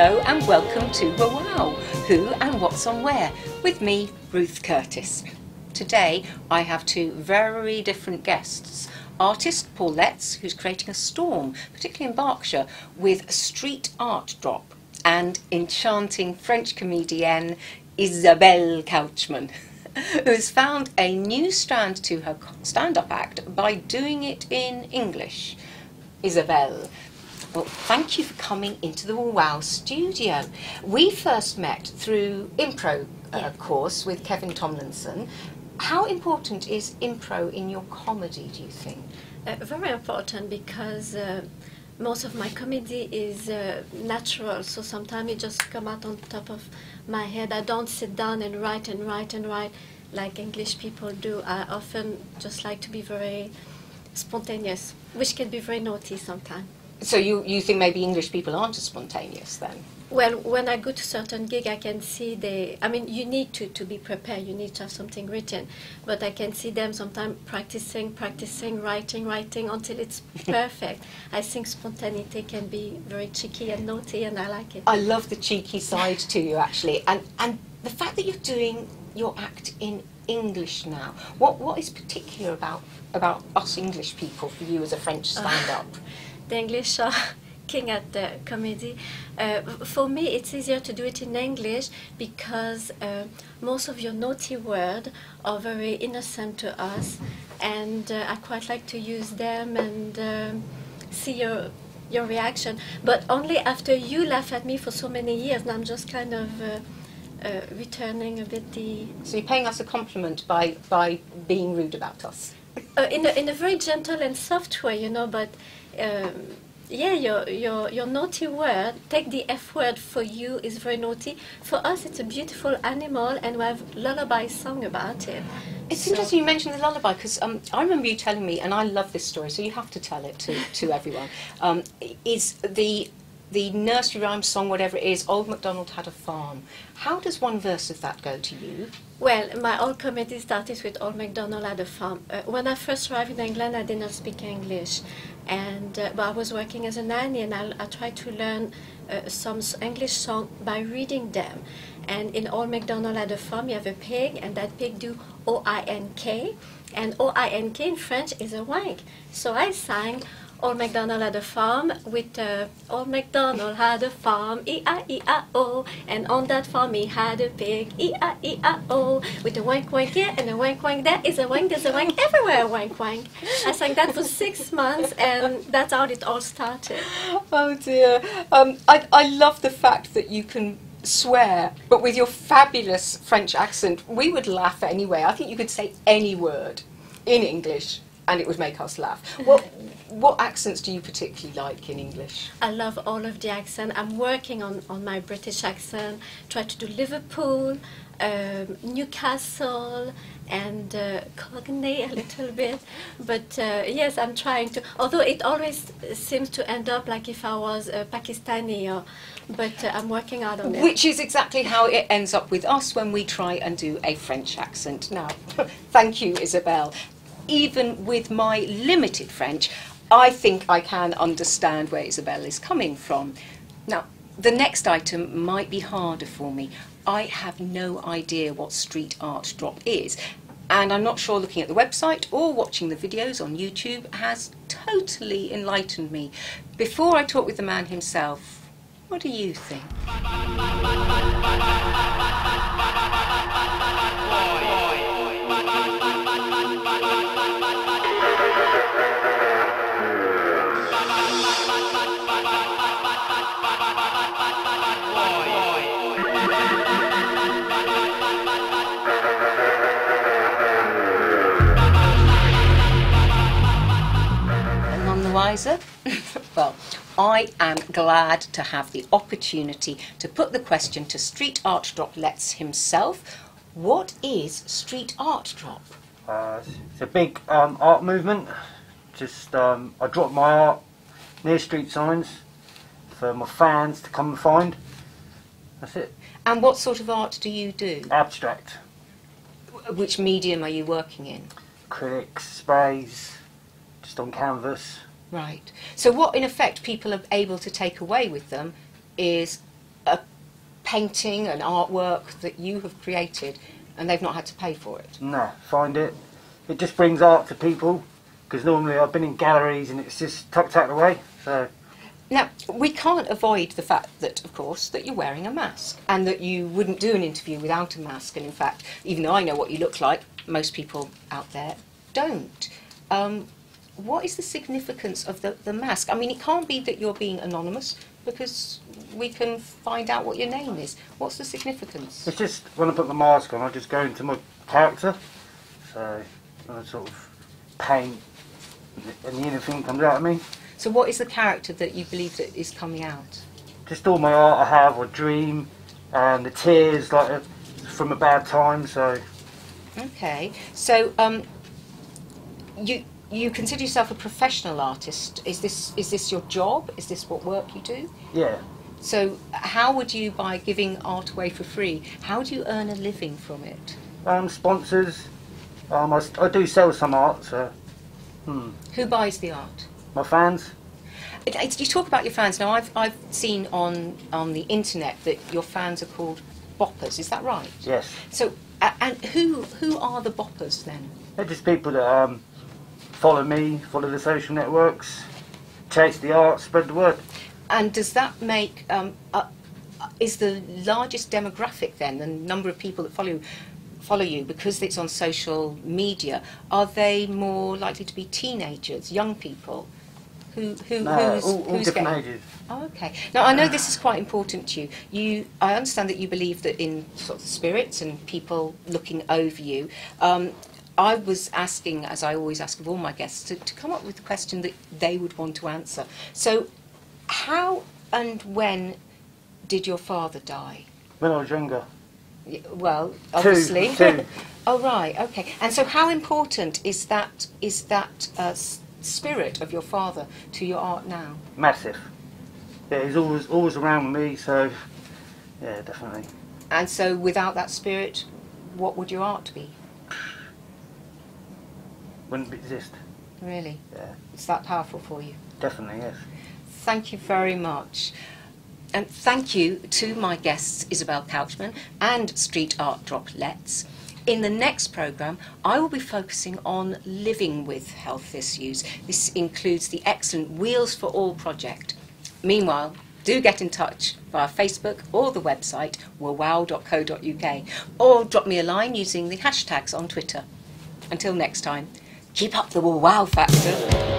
Hello and welcome to WAWOW, Who and What's on Where, with me, Ruth Curtis. Today I have two very different guests. Artist Paul Letts, who's creating a storm, particularly in Berkshire, with StreetArtDrop, and enchanting French comedienne Isabelle Couchman, who has found a new strand to her stand-up act by doing it in English. Isabelle, well, thank you for coming into the WAWOW studio. We first met through improv course with Kevin Tomlinson. How important is improv in your comedy, do you think? Very important, because most of my comedy is natural, so sometimes it just come out on top of my head. I don't sit down and write and write and write like English people do. I often just like to be very spontaneous, which can be very naughty sometimes. So you think maybe English people aren't as spontaneous then? Well, when I go to certain gig, I can see I mean, you need to be prepared, you need to have something written, but I can see them sometimes practicing, writing until it's perfect. I think spontaneity can be very cheeky and naughty, and I like it. I love the cheeky side to you, actually, and the fact that you're doing your act in English now. What is particular about us English people for you as a French stand-up? The English are king at the comedy. For me, it's easier to do it in English because most of your naughty words are very innocent to us, and I quite like to use them and see your reaction. But only after you laugh at me for so many years, and I'm just kind of returning a bit the... So you're paying us a compliment by being rude about us? In a very gentle and soft way, you know, but yeah, your naughty word, take the F word, for you is very naughty. For us, it's a beautiful animal, and we have lullaby song about it. It's interesting you mentioned the lullaby, because I remember you telling me, and I love this story, so you have to tell it to everyone, is the nursery rhyme song, whatever it is, Old MacDonald Had a Farm. How does one verse of that go to you? Well, my old comedy started with Old MacDonald Had a Farm. When I first arrived in England, I did not speak English, and but I was working as a nanny, and I tried to learn some English song by reading them. And in Old MacDonald Had a Farm, you have a pig, and that pig do O-I-N-K, and O-I-N-K in French is a wank. So I sang Old MacDonald had a farm with Old MacDonald had a farm, E-I-E-I-O, and on that farm he had a pig, E-I-E-I-O, with a wank wank here and a wank wank there. Is a wank, there's a wank everywhere, wank wank. I sang that for 6 months, and that's how it all started. Oh dear. I love the fact that you can swear, but with your fabulous French accent, we would laugh anyway. I think you could say any word in English and it would make us laugh. What accents do you particularly like in English? I love all of the accent. I'm working on my British accent, try to do Liverpool, Newcastle, and Cockney a little bit. But yes, I'm trying to, although it always seems to end up like if I was Pakistani, but I'm working out on it. Which is exactly how it ends up with us when we try and do a French accent. Now, thank you, Isabelle. Even with my limited French, I think I can understand where Isabelle is coming from. Now, the next item might be harder for me. I have no idea what StreetArtDrop is, and I'm not sure looking at the website or watching the videos on YouTube has totally enlightened me. Before I talk with the man himself, what do you think? None the wiser? Well, I am glad to have the opportunity to put the question to StreetArtDrop Letts himself. What is StreetArtDrop? It's a big art movement. Just I drop my art near street signs for my fans to come and find. That's it. And what sort of art do you do? Abstract. Which medium are you working in? Acrylics, sprays, just on canvas. Right. So what, in effect, people are able to take away with them is a painting, an artwork that you have created and they've not had to pay for it? No, find it. It just brings art to people, because normally I've been in galleries and it's just tucked away. So now, we can't avoid the fact that, of course, that you're wearing a mask and that you wouldn't do an interview without a mask. And in fact, even though I know what you look like, most people out there don't. What is the significance of the mask? I mean, it can't be that you're being anonymous, because we can find out what your name is. What's the significance? it's just, when I put the mask on, I just go into my character. So I sort of paint and the inner thing comes out of me. So what is the character that you believe that is coming out? Just all my art I have, or dream, and the tears like from a bad time. So Okay, so you consider yourself a professional artist. Is this your job? Is this what work you do? yeah, So how would you, by giving art away for free, how do you earn a living from it? sponsors. I do sell some art. So Who buys the art? my fans. You talk about your fans. Now, I've seen on the internet that your fans are called boppers. Is that right? Yes, So, and who are the boppers then? they're just people that follow me, follow the social networks, chase the art, spread the word. And does that make is the largest demographic then the number of people that follow you because it's on social media? Are they more likely to be teenagers, young people? No, Who's all different getting? ages. Oh, okay. Now, I know this is quite important to you. I understand that you believe that in sort of spirits and people looking over you. I was asking, as I always ask of all my guests, to come up with a question that they would want to answer. So, how and when did your father die? When I was younger. Well, obviously. Two. Oh, right. Okay. And so, how important is that spirit of your father to your art now? Massive. Yeah, he's always around with me, so yeah, definitely. And so, without that spirit, what would your art be? Wouldn't exist. Really? Yeah, It's that powerful for you. definitely, yes. Thank you very much. And thank you to my guests, Isabelle Couchman and StreetArtDrop Let's. In the next programme, I will be focusing on living with health issues. This includes the excellent Wheels for All project. Meanwhile, do get in touch via Facebook or the website wawow.co.uk, or drop me a line using the hashtags on Twitter. Until next time, keep up the wow factor.